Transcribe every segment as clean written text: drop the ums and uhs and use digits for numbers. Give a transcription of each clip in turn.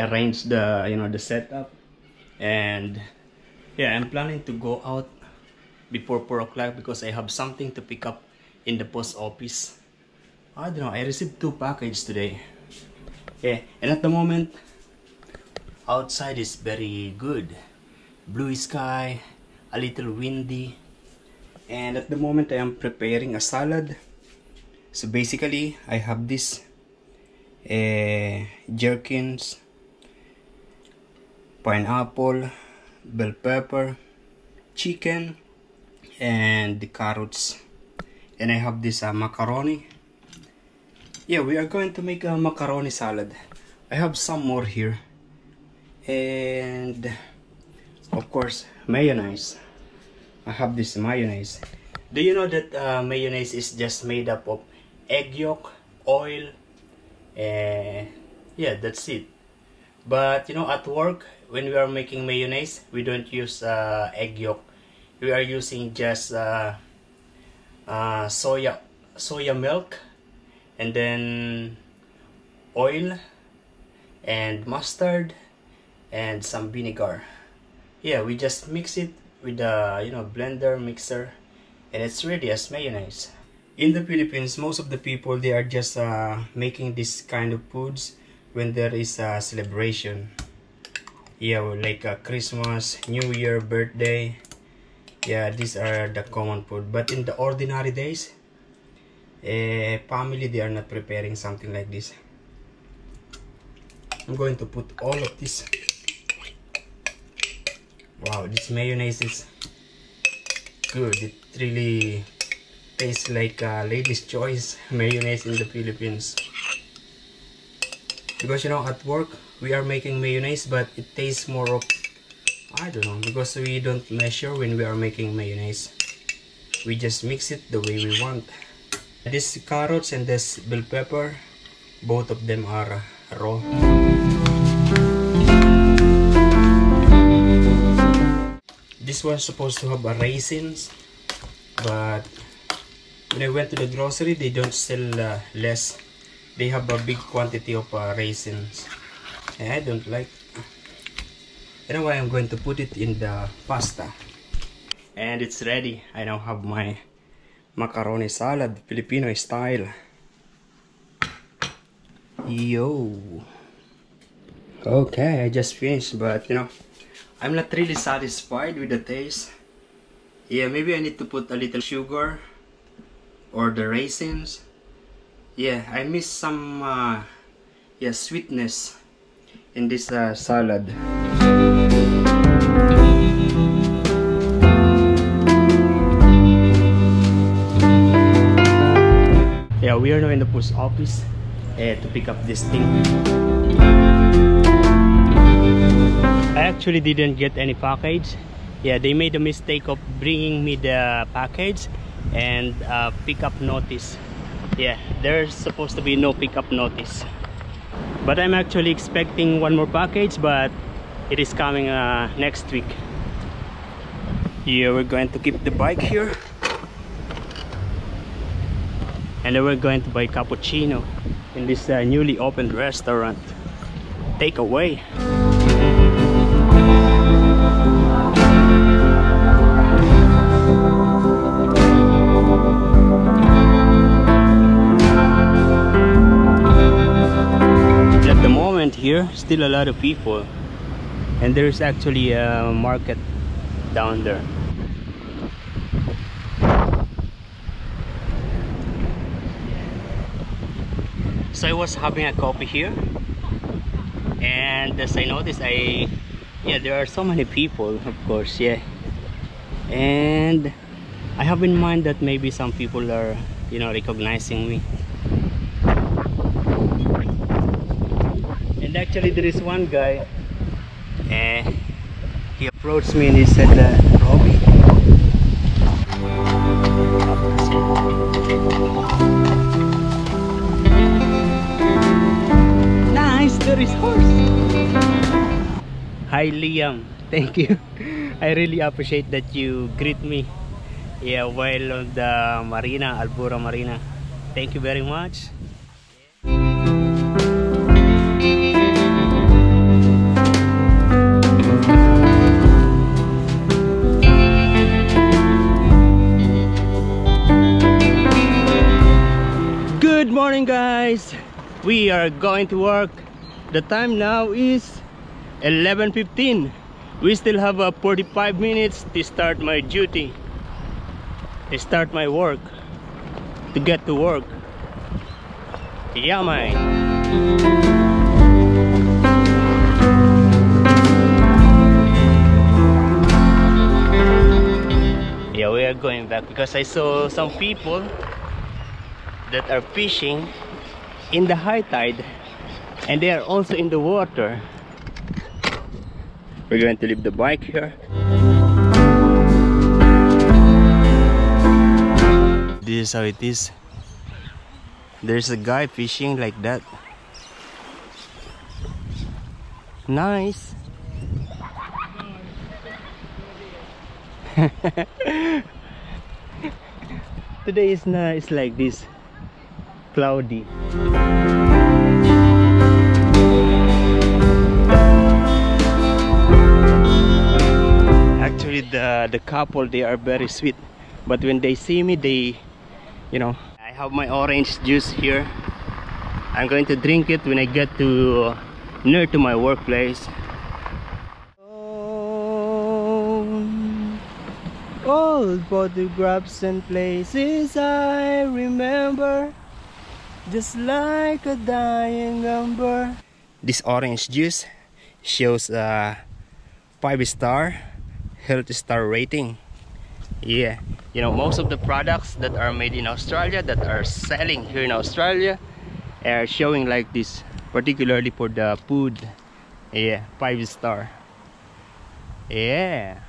arranged the the setup, and yeah, I'm planning to go out before 4 o'clock because I have something to pick up in the post office. I don't know, I received 2 packages today. Yeah, and at the moment outside is very good, blue sky, a little windy, and at the moment I am preparing a salad. So basically I have this gherkins, pineapple, bell pepper, chicken, and the carrots, and I have this macaroni. Yeah, we are going to make a macaroni salad. I have some more here, and of course mayonnaise. I have this mayonnaise. Do you know that mayonnaise is just made up of egg yolk, oil, yeah, that's it. But at work when we are making mayonnaise, we don't use egg yolk. We are using just soya milk, and then oil and mustard and some vinegar. Yeah, we just mix it with the blender mixer, and it's ready as mayonnaise. In the Philippines, most of the people, they are just making this kind of foods when there is a celebration. Yeah, like Christmas, New Year, birthday. Yeah, these are the common food. But in the ordinary days, family, they are not preparing something like this. I'm going to put all of this. Wow, this mayonnaise is good. It really tastes like lady's choice mayonnaise in the Philippines. Because at work we are making mayonnaise, but it tastes more of, I don't know, because we don't measure when we are making mayonnaise. We just mix it the way we want. This carrots and this bell pepper, both of them are raw. This one's supposed to have raisins, but when I went to the grocery, they don't sell less. They have a big quantity of raisins, and I don't like. Anyway, I'm going to put it in the pasta, and it's ready. I now have my macaroni salad, Filipino style. Yo. Okay, I just finished, but I'm not really satisfied with the taste. Yeah, maybe I need to put a little sugar or the raisins. Yeah, I miss some sweetness in this salad. Yeah, we are now in the post office to pick up this thing. I actually didn't get any package. Yeah, they made a mistake of bringing me the package and pickup notice. Yeah, there's supposed to be no pickup notice, but I'm actually expecting one more package, but it is coming next week. Yeah, we're going to keep the bike here, and then we're going to buy cappuccino in this newly opened restaurant. Takeaway. Here still a lot of people, and there's actually a market down there. So I was having a coffee here, and as I noticed, there are so many people, of course. Yeah, and I have in mind that maybe some people are recognizing me. And actually there is one guy, he approached me and he said, Robbie. Nice, there is horse. Hi Liam, thank you. I really appreciate that you greet me while on the marina, Albura Marina. Thank you very much. We are going to work. The time now is 11:15. We still have 45 minutes to start my duty, to start my work, to get to work. Yeah, man. Yeah, we are going back because I saw some people that are fishing in the high tide, and they are also in the water. We're going to leave the bike here. This is how it is. There's a guy fishing like that. Nice. Today is nice like this, cloudy. Actually, the couple, they are very sweet, but when they see me, they, you know, I have my orange juice here. I'm going to drink it when I get to near to my workplace. Old photographs and places I remember, just like a dying ember. This orange juice shows a 5-star health star rating. Yeah, you know, most of the products that are made in Australia, that are selling here in Australia, are showing like this, particularly for the food. Yeah, 5-star. Yeah,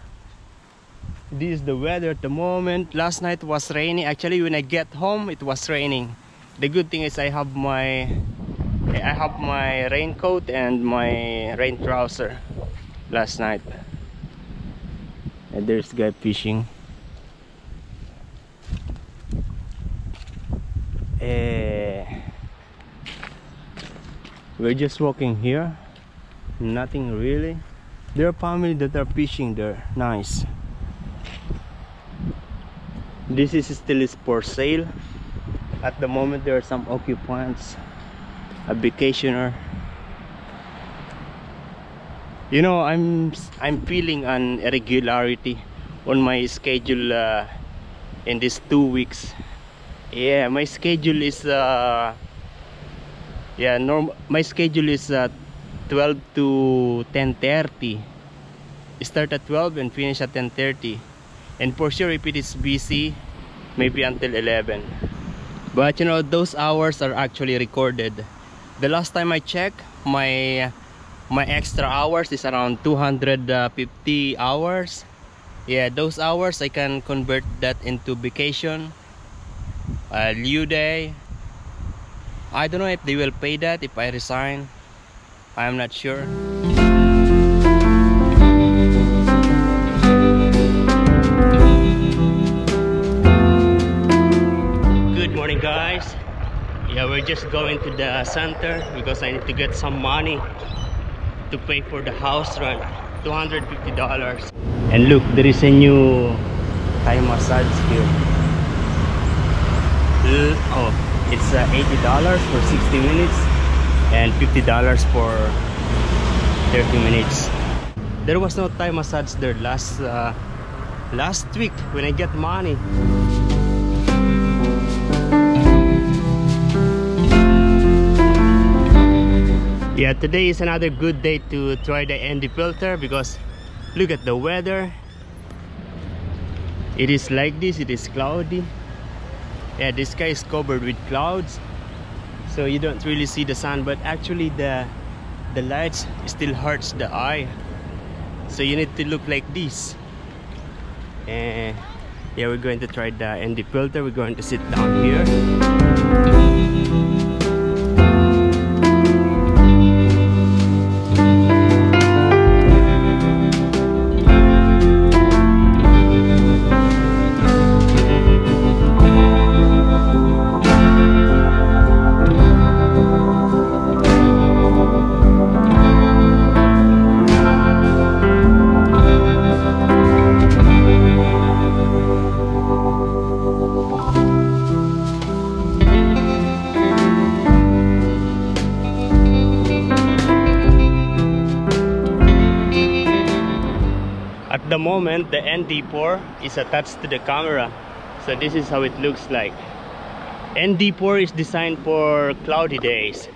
this is the weather at the moment. Last night was raining. Actually, when I get home, it was raining. The good thing is I have my raincoat and my rain trouser last night. And there's guy fishing. We're just walking here, nothing really. There are families that are fishing there. Nice. This is still for sale. At the moment there are some occupants, a vacationer. You know, I'm feeling an irregularity on my schedule in these 2 weeks. Yeah, my schedule is my schedule is 12 to 10:30. Start at 12 and finish at 10:30. And for sure, if it is busy, maybe until 11. But you know, those hours are actually recorded. The last time I checked, my extra hours is around 250 hours. Yeah, those hours I can convert that into vacation, leave day. I don't know if they will pay that if I resign. I'm not sure. Good morning, guys. Yeah, we're just going to the center because I need to get some money to pay for the house rent, $250. And look, there is a new Thai massage here. Oh, it's $80 for 60 minutes and $50 for 30 minutes. There was no Thai massage there last week when I get money. Yeah, today is another good day to try the ND filter because look at the weather. It is like this, it is cloudy. Yeah, the sky is covered with clouds, so you don't really see the sun, but actually the lights still hurts the eye, so you need to look like this. And yeah, we're going to try the ND filter. We're going to sit down here. the moment the ND4 is attached to the camera. So this is how it looks like. ND4 is designed for cloudy days.